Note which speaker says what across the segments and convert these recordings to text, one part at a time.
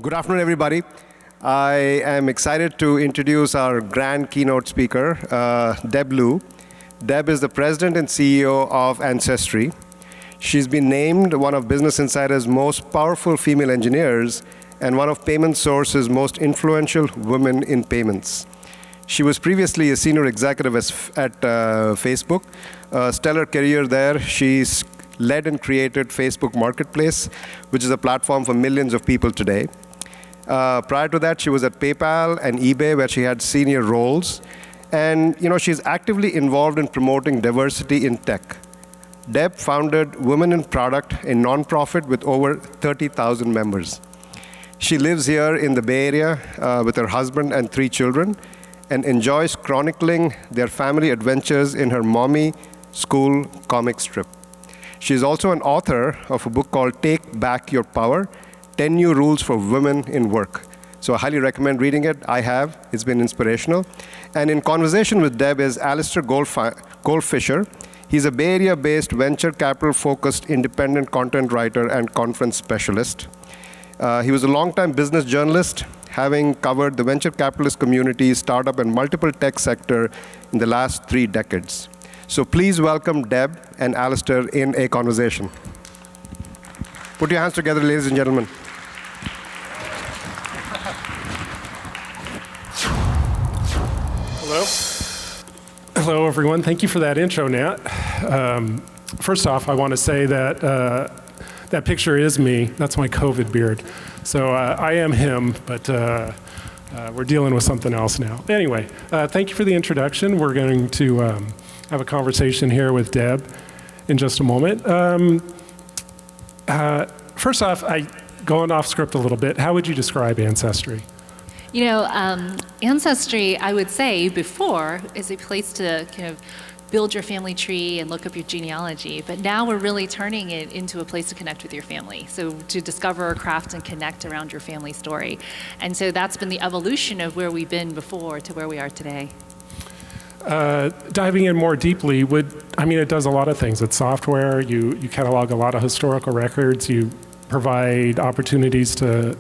Speaker 1: Good afternoon, everybody. I am excited to introduce our grand keynote speaker, Deb Liu. Deb is the president and CEO of Ancestry. She's been named one of Business Insider's most powerful female engineers and one of Payment Source's most influential women in payments. She was previously a senior executive at Facebook. A stellar career there. She's led and created Facebook Marketplace, which is a platform for millions of people today. Prior to that, she was at PayPal and eBay, where she had senior roles. And she's actively involved in promoting diversity in tech. Deb founded Women in Product, a nonprofit with over 30,000 members. She lives here in the Bay Area with her husband and 3 children and enjoys chronicling their family adventures in her mommy school comic strip. She's also an author of a book called Take Back Your Power, 10 New Rules for Women in Work. So I highly recommend reading it. I have. It's been inspirational. And in conversation with Deb is Alastair Goldfisher. He's a Bay Area-based venture capital-focused independent content writer and conference specialist. He was a longtime business journalist, having covered the venture capitalist community, startup, and multiple tech sector in the last 3 decades. So please welcome Deb and Alastair in a conversation. Put your hands together, ladies and gentlemen.
Speaker 2: Hello. Hello, everyone. Thank you for that intro, Nat. First off, I want to say that that picture is me. That's my COVID beard. So I am him, but we're dealing with something else now. Anyway, thank you for the introduction. We're going to have a conversation here with Deb in just a moment. First off, going off script a little bit, how would you describe Ancestry?
Speaker 3: Ancestry, I would say, before, is a place to kind of build your family tree and look up your genealogy. But now we're really turning it into a place to connect with your family. So to discover, craft, and connect around your family story. And so that's been the evolution of where we've been before to where we are today.
Speaker 2: Diving in more deeply, it does a lot of things. It's software, you catalog a lot of historical records, you provide opportunities to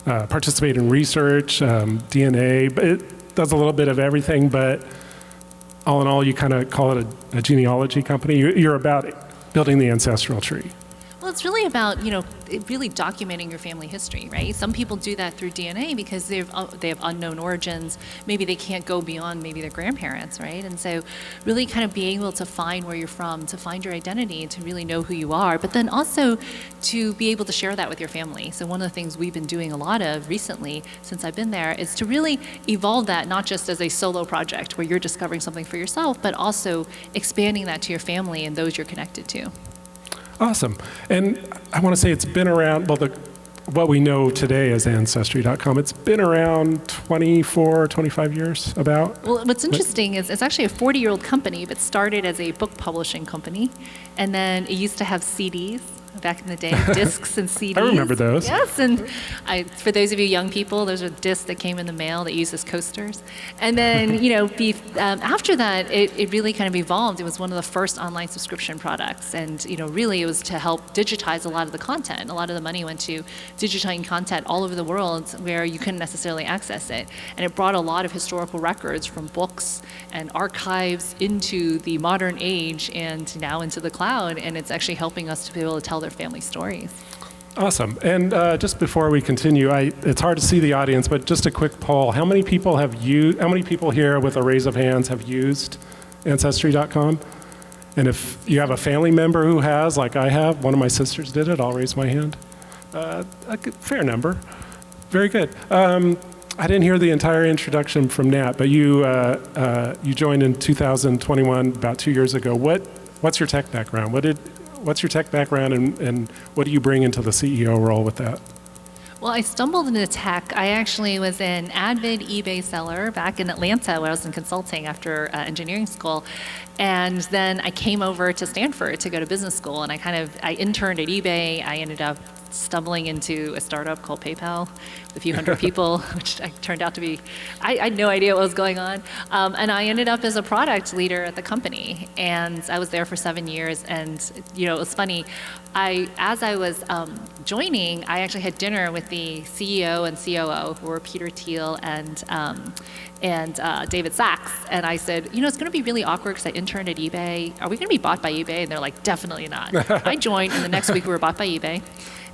Speaker 2: participate in research, DNA, but it does a little bit of everything, but all in all, you kind of call it a genealogy company. You're about building the ancestral tree.
Speaker 3: Well, it's really about, really documenting your family history, right? Some people do that through DNA because they have unknown origins. Maybe they can't go beyond maybe their grandparents, right? And so really kind of being able to find where you're from, to find your identity, to really know who you are, but then also to be able to share that with your family. So one of the things we've been doing a lot of recently since I've been there is to really evolve that, not just as a solo project where you're discovering something for yourself, but also expanding that to your family and those you're connected to.
Speaker 2: Awesome. And I want to say it's been around, what we know today as Ancestry.com, it's been around 24, 25 years about.
Speaker 3: Well, what's interesting is it's actually a 40-year-old company, but started as a book publishing company. And then it used to have CDs. Back in the day, discs and CDs.
Speaker 2: I remember those.
Speaker 3: Yes, and for those of you young people, those are discs that came in the mail that used as coasters. And then, after that, it really kind of evolved. It was one of the first online subscription products. And, really it was to help digitize a lot of the content. A lot of the money went to digitizing content all over the world where you couldn't necessarily access it. And it brought a lot of historical records from books and archives into the modern age and now into the cloud. And it's actually helping us to be able to tell their family stories.
Speaker 2: Awesome. And just before we continue, it's hard to see the audience, but just a quick poll. How many people here with a raise of hands have used Ancestry.com? And if you have a family member who has, like I have, one of my sisters did it, I'll raise my hand. A fair number. Very good. I didn't hear the entire introduction from Nat, but you joined in 2021, about 2 years ago. What's your tech background? What's your tech background, and what do you bring into the CEO role with that?
Speaker 3: Well, I stumbled into tech. I actually was an avid eBay seller back in Atlanta where I was in consulting after engineering school. And then I came over to Stanford to go to business school, and I interned at eBay. I ended up stumbling into a startup called PayPal with a few hundred people, which turned out to be, I had no idea what was going on. And I ended up as a product leader at the company. And I was there for 7 years. And, it was funny. As I was joining, I actually had dinner with the CEO and COO, who were Peter Thiel and David Sachs. And I said, it's going to be really awkward because I interned at eBay. Are we going to be bought by eBay? And they're like, definitely not. I joined, and the next week we were bought by eBay.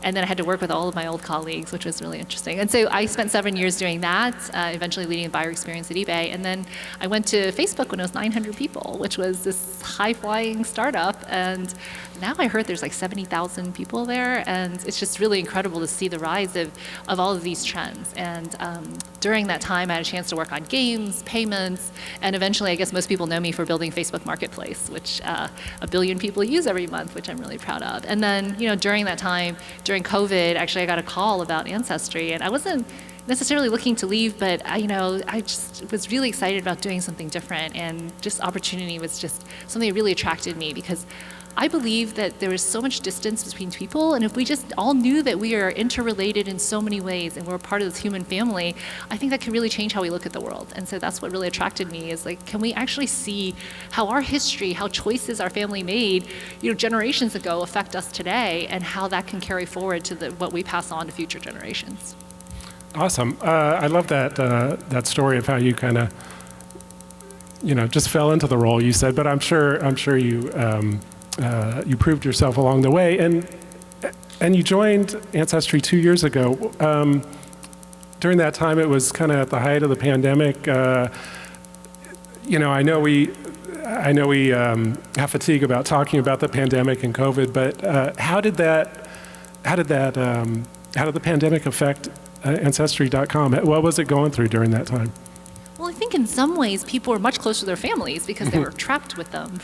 Speaker 3: And then I had to work with all of my old colleagues, which was really interesting. And so I spent 7 years doing that, eventually leading the buyer experience at eBay. And then I went to Facebook when it was 900 people, which was this high-flying startup. And now I heard there's like 70,000 people there. And it's just really incredible to see the rise of all of these trends. And during that time, I had a chance to work on games, payments, and eventually, I guess most people know me for building Facebook Marketplace, which 1 billion people use every month, which I'm really proud of. And then, during that time, during COVID, actually, I got a call about Ancestry, and I wasn't necessarily looking to leave, but I just was really excited about doing something different, and just opportunity was just something that really attracted me, because I believe that there is so much distance between people, and if we just all knew that we are interrelated in so many ways and we're part of this human family, I think that could really change how we look at the world. And so that's what really attracted me, is like, can we actually see how our history, how choices our family made, generations ago affect us today, and how that can carry forward to what we pass on to future generations.
Speaker 2: Awesome. I love that story of how you kind of, just fell into the role you said, but I'm sure you proved yourself along the way, and you joined Ancestry 2 years ago. During that time, it was kind of at the height of the pandemic. I know we have fatigue about talking about the pandemic and COVID, but how did the pandemic affect Ancestry.com? What was it going through during that time?
Speaker 3: Well, I think in some ways people were much closer to their families because they were trapped with them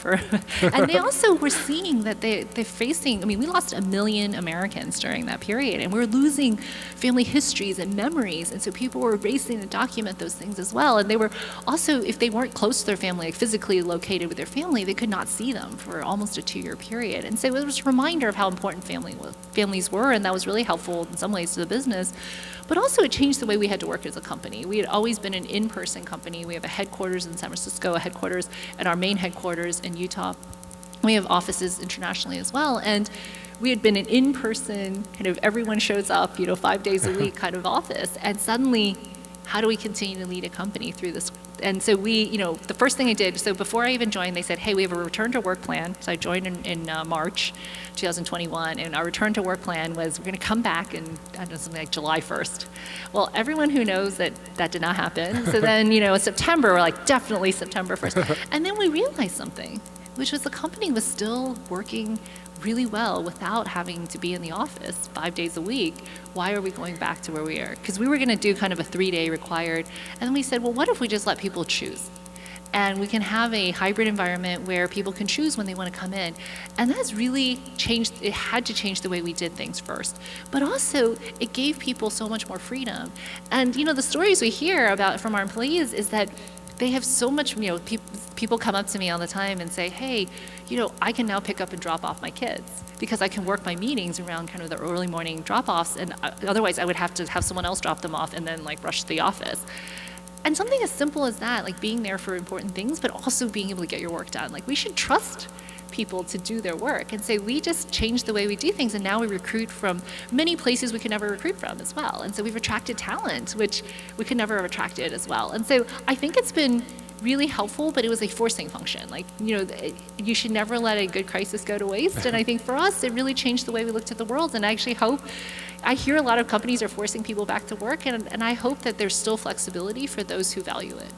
Speaker 3: and they also were seeing that they're facing, we lost 1 million Americans during that period, and we're losing family histories and memories, and so people were racing to document those things as well. And they were also, if they weren't close to their family, like physically located with their family, they could not see them for almost a 2-year period. And so it was a reminder of how important families were, and that was really helpful in some ways to the business. But also it changed the way we had to work as a company. We had always been an in-person company. We have a headquarters in San Francisco, a headquarters, and our main headquarters in Utah. We have offices internationally as well. And we had been an in-person, kind of everyone shows up, 5 days a week kind of office. And suddenly, how do we continue to lead a company through this? And so the first thing I did, so before I even joined, they said, hey, we have a return to work plan. So I joined in March 2021, and our return to work plan was we're going to come back in, something like July 1st. Well, everyone who knows that did not happen. So then, in September, we're like, definitely September 1st. And then we realized something, which was the company was still working really well without having to be in the office 5 days a week. Why are we going back to where we are? Because we were going to do kind of a 3-day required. And then we said, well, what if we just let people choose? And we can have a hybrid environment where people can choose when they want to come in. And that's really changed, it had to change the way we did things first. But also, it gave people so much more freedom. And the stories we hear about from our employees is that they have so much, people come up to me all the time and say, hey, I can now pick up and drop off my kids because I can work my meetings around kind of the early morning drop-offs, and otherwise I would have to have someone else drop them off and then rush to the office. And something as simple as that, like being there for important things, but also being able to get your work done. We should trust people to do their work. And so we just changed the way we do things, and now we recruit from many places we could never recruit from as well. And so we've attracted talent, which we could never have attracted as well. And so I think it's been really helpful, but it was a forcing function. You should never let a good crisis go to waste. And I think for us, it really changed the way we looked at the world. And I actually hope, I hear a lot of companies are forcing people back to work, and I hope that there's still flexibility for those who value it.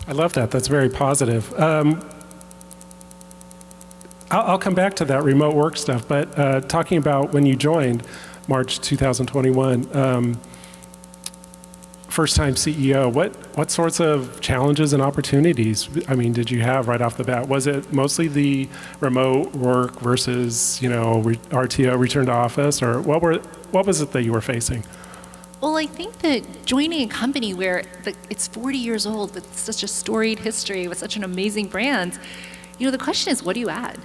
Speaker 2: I love that. That's very positive. I'll come back to that remote work stuff, but talking about when you joined, March 2021, first-time CEO, what sorts of challenges and opportunities, did you have right off the bat? Was it mostly the remote work versus, RTO, return to office, or what was it that you were facing?
Speaker 3: Well, I think that joining a company where it's 40 years old with such a storied history, with such an amazing brand, the question is, what do you add?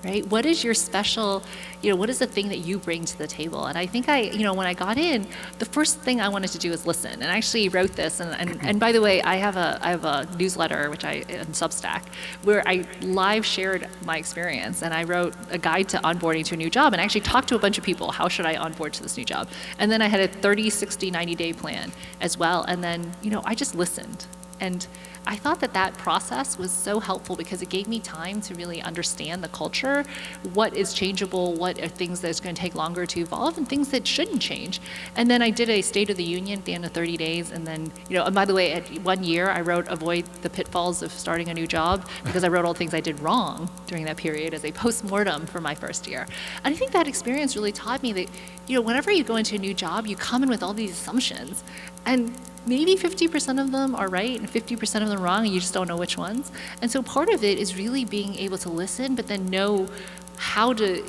Speaker 3: right? What is your special, what is the thing that you bring to the table? And I think when I got in, the first thing I wanted to do was listen. And I actually wrote this, and by the way, I have a newsletter, which in Substack, where I live shared my experience, and I wrote a guide to onboarding to a new job, and I actually talked to a bunch of people, how should I onboard to this new job? And then I had a 30, 60, 90-day plan as well, and then, I just listened. And I thought that process was so helpful because it gave me time to really understand the culture, what is changeable, what are things that's going to take longer to evolve, and things that shouldn't change. And then I did a State of the Union at the end of 30 days, and then, and by the way, at 1 year, I wrote Avoid the Pitfalls of Starting a New Job, because I wrote all the things I did wrong during that period as a post-mortem for my first year. And I think that experience really taught me that, whenever you go into a new job, you come in with all these assumptions, and maybe 50% of them are right and 50% of them wrong, and you just don't know which ones. And so part of it is really being able to listen, but then know how to,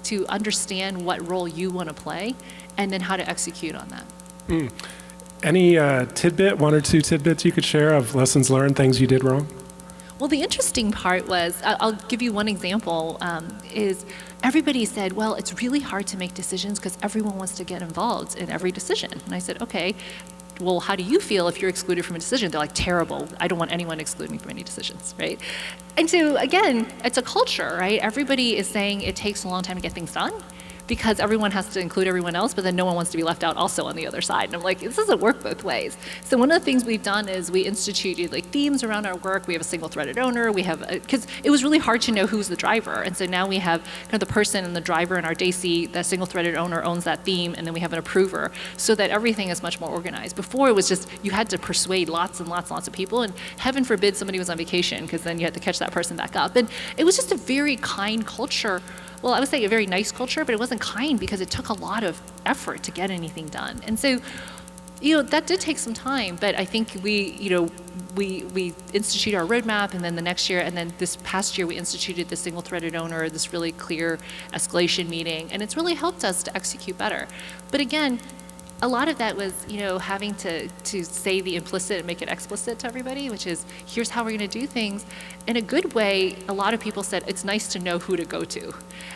Speaker 3: to understand what role you want to play, and then how to execute on that.
Speaker 2: Any tidbit, 1 or 2 tidbits you could share of lessons learned, things you did wrong?
Speaker 3: Well, the interesting part was, I'll give you one example, is everybody said, well, it's really hard to make decisions because everyone wants to get involved in every decision. And I said, okay, well, how do you feel if you're excluded from a decision? They're like, terrible. I don't want anyone to exclude me from any decisions, right? And so, again, it's a culture, right? Everybody is saying it takes a long time to get things done because everyone has to include everyone else, but then no one wants to be left out also on the other side. And I'm like, this doesn't work both ways. So one of the things we've done is we instituted themes around our work. We have a single-threaded owner. We have, because it was really hard to know who's the driver. And so now we have kind of the person and the driver in our Daisy, that single-threaded owner owns that theme, and then we have an approver so that everything is much more organized. Before it was just, you had to persuade lots and lots and lots of people, and heaven forbid somebody was on vacation, because then you had to catch that person back up. And it was just a very kind culture. Well, I would say a very nice culture, but it wasn't kind because it took a lot of effort to get anything done. And so, that did take some time, but I think we instituted our roadmap, and then the next year, and then this past year, we instituted the single-threaded owner, this really clear escalation meeting, and it's really helped us to execute better. But again, a lot of that was, having to say the implicit and make it explicit to everybody, which is, here's how we're going to do things. In a good way, a lot of people said, it's nice to know who to go to.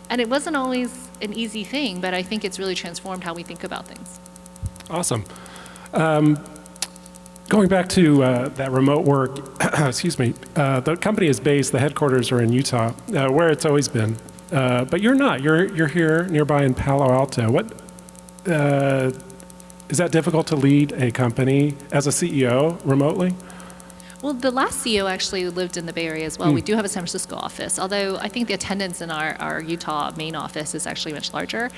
Speaker 3: And it wasn't always an easy thing, but I think it's really transformed how we think about things.
Speaker 2: Awesome. Going back to that remote work, excuse me, the company is based, the headquarters are in Utah, where it's always been. But you're not. You're here nearby in Palo Alto. What is that difficult to lead a company as a CEO remotely?
Speaker 3: Well, the last CEO actually lived in the Bay Area as well. We do have a San Francisco office, although I think the attendance in our Utah main office is actually much larger.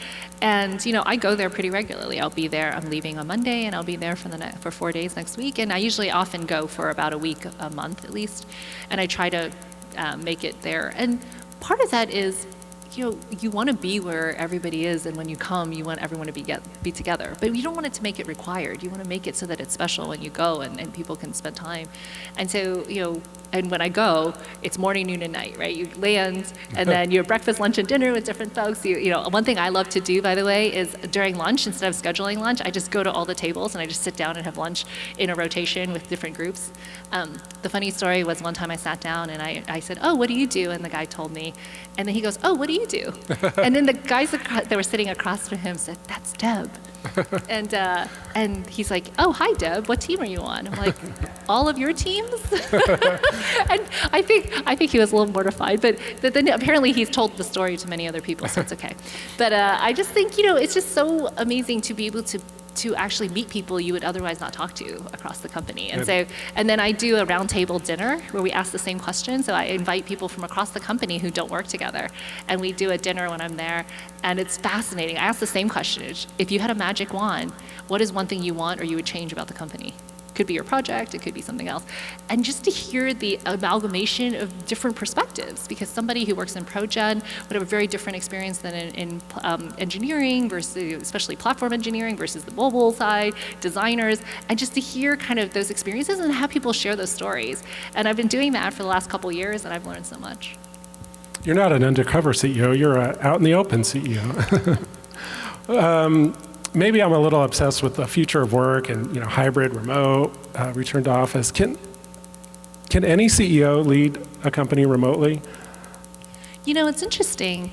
Speaker 3: And, I go there pretty regularly. I'll be there, I'm leaving on Monday, and I'll be there for 4 days next week. And I usually often go for about a week, a month at least. And I try to make it there. And part of that is, you want to be where everybody is, and when you come, you want everyone to be together. But you don't want it to make it required. You want to make it so that it's special when you go, and people can spend time. And so, and when I go, it's morning, noon, and night, right? You land, and then you have breakfast, lunch, and dinner with different folks. One thing I love to do, by the way, is during lunch, instead of scheduling lunch, I just go to all the tables, and I just sit down and have lunch in a rotation with different groups. The funny story was one time I sat down, and I said, oh, what do you do? And the guy told me. And then he goes, oh, what do you do? And then the guys that were sitting across from him said, that's Deb. And he's like, oh, hi, Deb. What team are you on? I'm like, all of your teams? And I think he was a little mortified, but then apparently he's told the story to many other people, so it's okay. But I just think, it's just so amazing to be able to actually meet people you would otherwise not talk to across the company. And so, and then I do a roundtable dinner where we ask the same question. So I invite people from across the company who don't work together, and we do a dinner when I'm there, and it's fascinating. I ask the same question. If you had a magic wand, what is one thing you want or you would change about the company? Could be your project, it could be something else. And just to hear the amalgamation of different perspectives, because somebody who works in ProGen would have a very different experience than in engineering versus, especially platform engineering versus the mobile side, designers, and just to hear kind of those experiences and have people share those stories. And I've been doing that for the last couple of years, and I've learned so much.
Speaker 2: You're not an undercover CEO, you're an out in the open CEO. Maybe I'm a little obsessed with the future of work and hybrid, remote, return to office. Can any CEO lead a company remotely?
Speaker 3: It's interesting.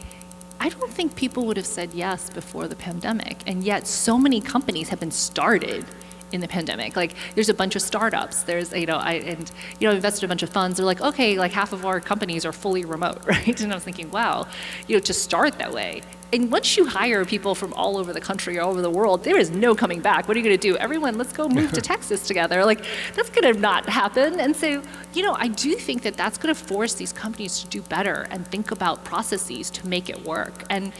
Speaker 3: I don't think people would have said yes before the pandemic, and yet so many companies have been started in the pandemic. Like, there's a bunch of startups. There's, I invested a bunch of funds. They're like, okay, like half of our companies are fully remote, right? And I was thinking, wow, to start that way. And once you hire people from all over the country, all over the world, there is no coming back. What are you going to do? Everyone, let's go move to Texas together. Like, that's going to not happen. And so, I do think that that's going to force these companies to do better and think about processes to make it work. And,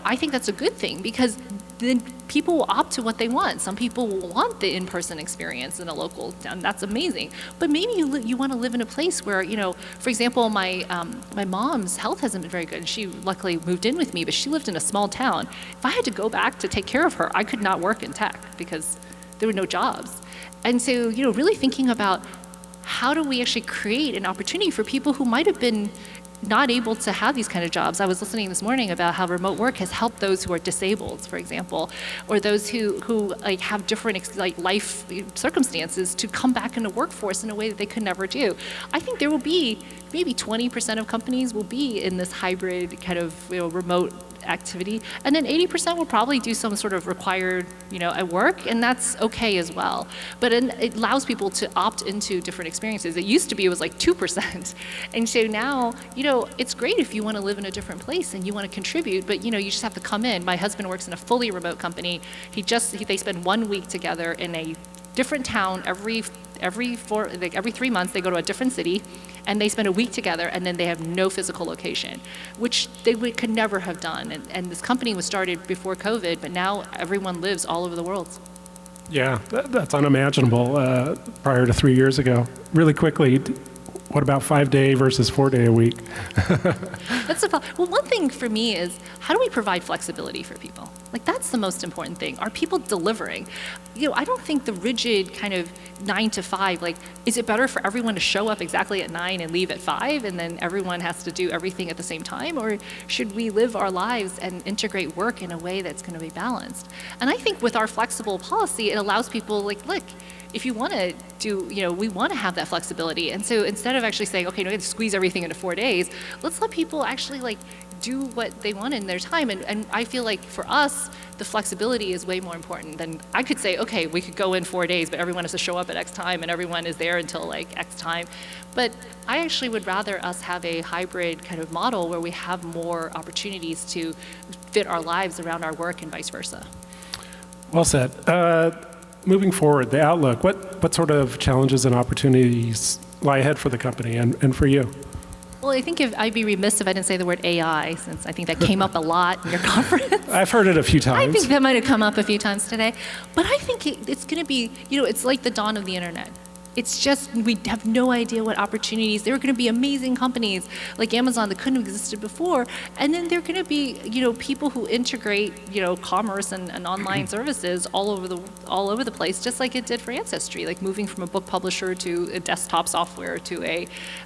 Speaker 3: I think that's a good thing, because then people will opt to what they want. Some people will want the in-person experience in a local town. That's amazing. But maybe you want to live in a place where, for example, my mom's health hasn't been very good. She luckily moved in with me, but she lived in a small town. If I had to go back to take care of her, I could not work in tech because there were no jobs. And so, really thinking about how do we actually create an opportunity for people who might have been not able to have these kind of jobs. I was listening this morning about how remote work has helped those who are disabled, for example, or those who like have different life circumstances to come back in the workforce in a way that they could never do. I think there will be maybe 20% of companies will be in this hybrid kind of remote activity, and then 80% will probably do some sort of required at work, and that's okay as well. But it allows people to opt into different experiences. It used to be it was like 2%, and so now it's great if you want to live in a different place and you want to contribute, but you just have to come in. My husband works in a fully remote company. They spend 1 week together in a different town every 3 months. They go to a different city, and they spend a week together, and then they have no physical location, which they could never have done. And this company was started before COVID, but now everyone lives all over the world.
Speaker 2: Yeah, that's unimaginable prior to 3 years ago. Really quickly, what about 5-day versus 4-day a week?
Speaker 3: Well, one thing for me is, how do we provide flexibility for people? Like, that's the most important thing. Are people delivering? I don't think the rigid kind of 9 to 5, like, is it better for everyone to show up exactly at 9 and leave at 5, and then everyone has to do everything at the same time? Or should we live our lives and integrate work in a way that's going to be balanced? And I think with our flexible policy, it allows people, like, look, if you want to do, we want to have that flexibility. And so instead of actually saying, okay, no, we have to squeeze everything into 4 days, let's let people actually do what they want in their time. And I feel like for us, the flexibility is way more important than I could say, okay, we could go in 4 days, but everyone has to show up at X time and everyone is there until X time. But I actually would rather us have a hybrid kind of model where we have more opportunities to fit our lives around our work and vice versa.
Speaker 2: Well said. Moving forward, the outlook, what sort of challenges and opportunities lie ahead for the company and for you?
Speaker 3: Well, I think I'd be remiss if I didn't say the word AI, since I think that came up a lot in your conference.
Speaker 2: I've heard it a few times.
Speaker 3: I think that might have come up a few times today. But I think it's going to be, it's like the dawn of the internet. It's just, we have no idea what opportunities. There are going to be amazing companies like Amazon that couldn't have existed before. And then there are going to be, people who integrate, commerce and online services all over the place, just like it did for Ancestry, like moving from a book publisher to a desktop software to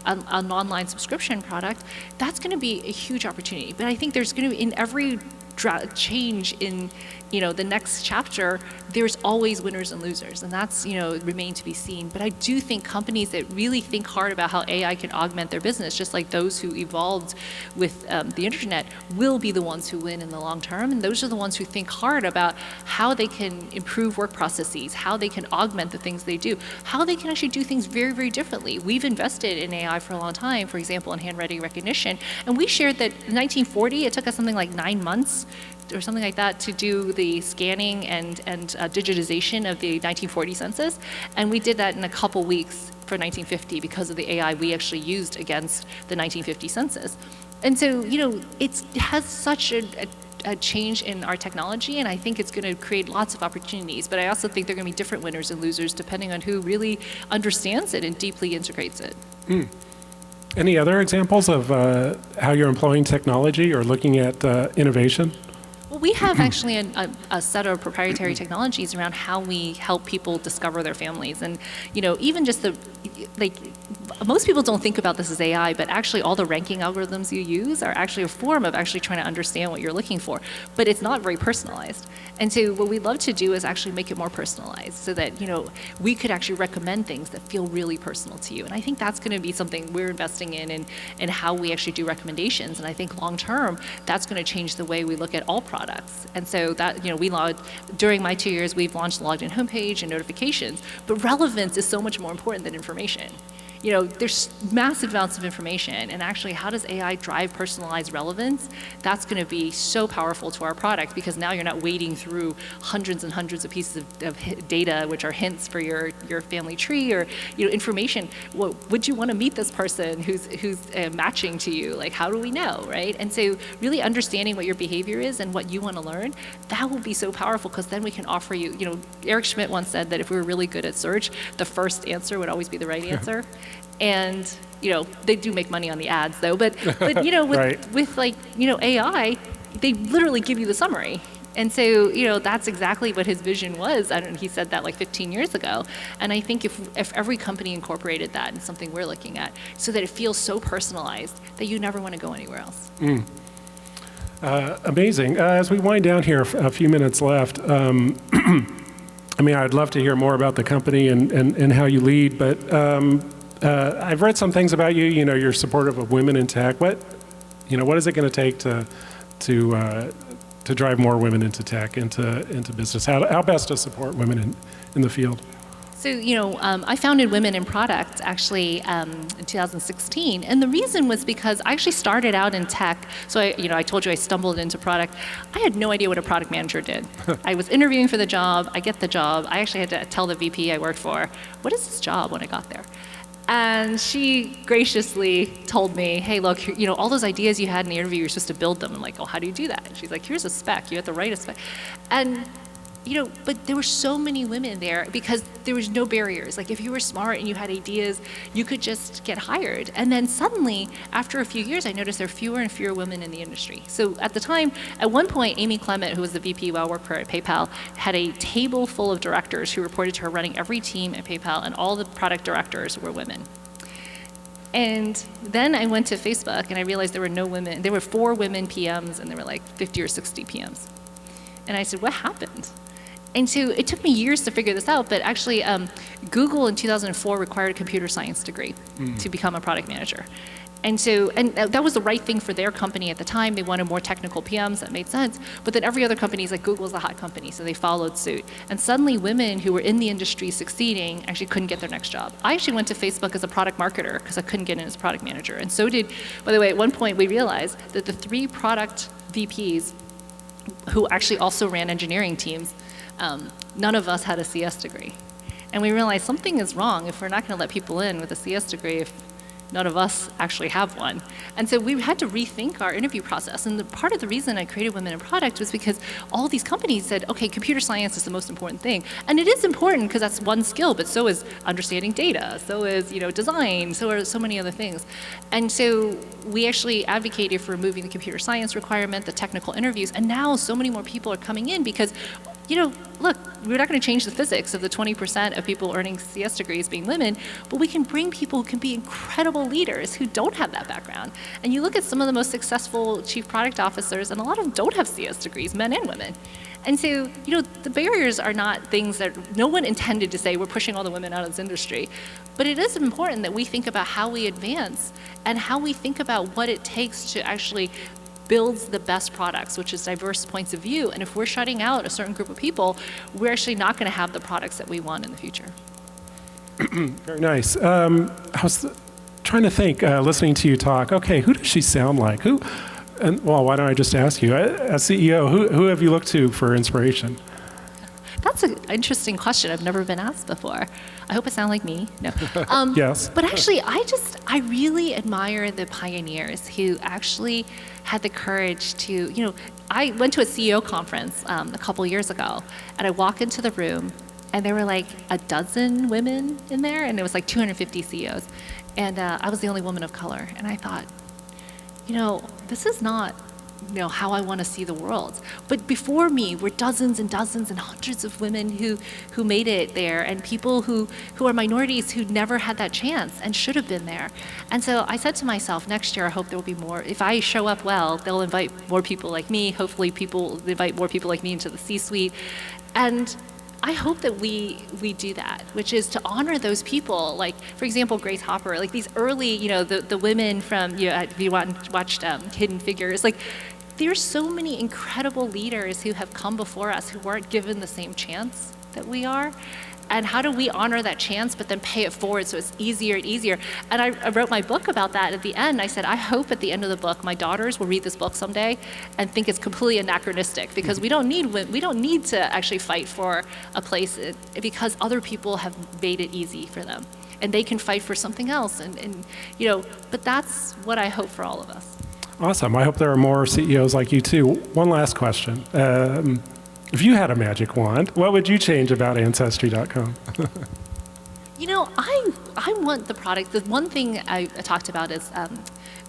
Speaker 3: an online subscription product. That's going to be a huge opportunity. But I think there's going to be, in every change in the next chapter, there's always winners and losers, and that's remain to be seen. But I do think companies that really think hard about how AI can augment their business, just like those who evolved with the internet, will be the ones who win in the long term. And those are the ones who think hard about how they can improve work processes, how they can augment the things they do, how they can actually do things very, very differently. We've invested in AI for a long time, for example, in handwriting recognition, and we shared that in 1940, it took us something like 9 months or something like that to do the scanning and digitization of the 1940 census, and we did that in a couple weeks for 1950 because of the AI we actually used against the 1950 census. And so it has such a change in our technology, and I think it's going to create lots of opportunities, but I also think there are going to be different winners and losers depending on who really understands it and deeply integrates it.
Speaker 2: Any other examples of how you're employing technology or looking at innovation?
Speaker 3: Well, we have actually a set of proprietary technologies around how we help people discover their families. And, even just most people don't think about this as AI, but actually all the ranking algorithms you use are actually a form of actually trying to understand what you're looking for, but it's not very personalized. And so what we'd love to do is actually make it more personalized so that, we could actually recommend things that feel really personal to you. And I think that's going to be something we're investing in and how we actually do recommendations. And I think long term, that's going to change the way we look at all products. And so that, we during my 2 years, we've launched logged in homepage and notifications, but relevance is so much more important than information. There's massive amounts of information, and actually how does AI drive personalized relevance? That's going to be so powerful to our product, because now you're not wading through hundreds and hundreds of pieces of data, which are hints for your family tree or information. Would you want to meet this person who's matching to you? Like, how do we know, right? And so really understanding what your behavior is and what you want to learn, that will be so powerful, because then we can offer you, Eric Schmidt once said that if we were really good at search, the first answer would always be the right answer. And they do make money on the ads though, but with AI, they literally give you the summary. And so that's exactly what his vision was. He said that like 15 years ago. And I think if every company incorporated that in something we're looking at, so that it feels so personalized that you never want to go anywhere else.
Speaker 2: Amazing. As we wind down here, a few minutes left. I'd love to hear more about the company and how you lead, but I've read some things about you. You're supportive of women in tech. What is it going to take to drive more women into tech, into business? How best to support women in the field?
Speaker 3: So, I founded Women in Product actually in 2016, and the reason was because I actually started out in tech. So, I told you I stumbled into product. I had no idea what a product manager did. I was interviewing for the job. I get the job. I actually had to tell the VP I worked for, what is this job when I got there? And she graciously told me, hey, look, all those ideas you had in the interview, you're supposed to build them. I'm like, oh, how do you do that? And she's like, here's a spec. You have to write a spec. And but there were so many women there because there was no barriers. Like if you were smart and you had ideas, you could just get hired. And then suddenly, after a few years, I noticed there are fewer and fewer women in the industry. So at the time, at one point, Amy Clement, who was the VP while I worked for her at PayPal, had a table full of directors who reported to her running every team at PayPal, and all the product directors were women. And then I went to Facebook and I realized there were no women. There were 4 women PMs and there were like 50 or 60 PMs. And I said, what happened? And so it took me years to figure this out, but actually Google in 2004 required a computer science degree to become a product manager. And so, and that was the right thing for their company at the time. They wanted more technical PMs, that made sense. But then every other company is like, Google's a hot company, so they followed suit. And suddenly women who were in the industry succeeding actually couldn't get their next job. I actually went to Facebook as a product marketer because I couldn't get in as a product manager. And so did, by the way, at one point we realized that the 3 product VPs who actually also ran engineering teams, none of us had a CS degree. And we realized something is wrong if we're not going to let people in with a CS degree if none of us actually have one. And so we had to rethink our interview process. And part of the reason I created Women in Product was because all these companies said, okay, computer science is the most important thing. And it is important because that's one skill, but so is understanding data, so is design, so are so many other things. And so we actually advocated for removing the computer science requirement, the technical interviews, and now so many more people are coming in because look, we're not going to change the physics of the 20% of people earning CS degrees being women, but we can bring people who can be incredible leaders who don't have that background. And you look at some of the most successful chief product officers, and a lot of them don't have CS degrees, men and women. And so, the barriers are not things that no one intended to say, we're pushing all the women out of this industry. But it is important that we think about how we advance and how we think about what it takes to actually builds the best products, which is diverse points of view. And if we're shutting out a certain group of people, we're actually not going to have the products that we want in the future.
Speaker 2: Very nice. I was trying to think, listening to you talk, okay, who does she sound like? Well, why don't I just ask you, as CEO, who have you looked to for inspiration?
Speaker 3: That's an interesting question. I've never been asked before. I hope I sound like me. No.
Speaker 2: Yes.
Speaker 3: But actually, I really admire the pioneers who actually had the courage to, I went to a CEO conference a couple years ago, and I walk into the room, and there were like a dozen women in there, and it was like 250 CEOs. And I was the only woman of color. And I thought, this is not how I want to see the world. But before me were dozens and dozens and hundreds of women who made it there, and people who are minorities who never had that chance and should have been there. And so I said to myself, next year I hope there will be more. If I show up well, they'll invite more people like me. Hopefully people invite more people like me into the C-suite. And I hope that we do that, which is to honor those people, like, for example, Grace Hopper, like these early, the women from, if you watched Hidden Figures, like, there's so many incredible leaders who have come before us who weren't given the same chance that we are. And how do we honor that chance, but then pay it forward so it's easier and easier? And I wrote my book about that at the end. I said, I hope at the end of the book, my daughters will read this book someday and think it's completely anachronistic, because we don't need to actually fight for a place, because other people have made it easy for them, and they can fight for something else. And but that's what I hope for all of us.
Speaker 2: Awesome. I hope there are more CEOs like you too. One last question. If you had a magic wand, what would you change about Ancestry.com?
Speaker 3: I want the product. The one thing I talked about is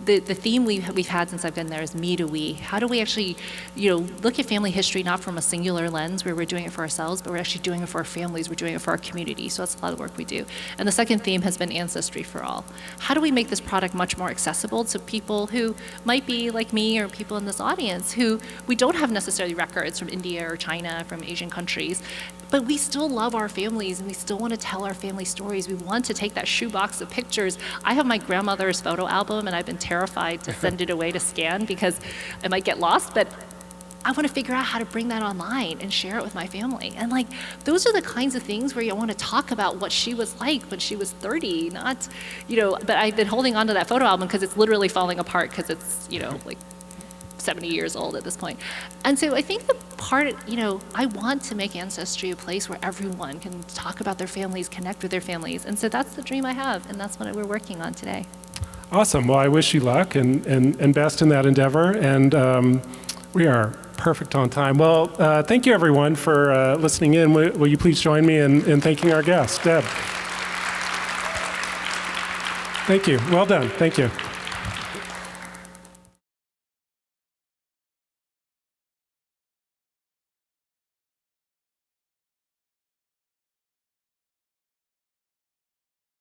Speaker 3: the theme we've had since I've been there is me to we. How do we actually, look at family history not from a singular lens where we're doing it for ourselves, but we're actually doing it for our families, we're doing it for our community. So that's a lot of work we do. And the second theme has been Ancestry for All. How do we make this product much more accessible to people who might be like me, or people in this audience who we don't have necessarily records from India or China, from Asian countries, but we still love our families and we still want to tell our family stories. We want to take that shoebox of pictures. I have my grandmother's photo album, and I've been terrified to send it away to scan because it might get lost, but I want to figure out how to bring that online and share it with my family. And those are the kinds of things where you want to talk about what she was like when she was 30, not, but I've been holding on to that photo album because it's literally falling apart because it's, 70 years old at this point. And so I think the part, I want to make Ancestry a place where everyone can talk about their families, connect with their families. And so that's the dream I have, and that's what we're working on today.
Speaker 2: Awesome. Well, I wish you luck and best in that endeavor. And we are perfect on time. Well, thank you, everyone, for listening in. Will you please join me in thanking our guest, Deb? Thank you. Well done. Thank you.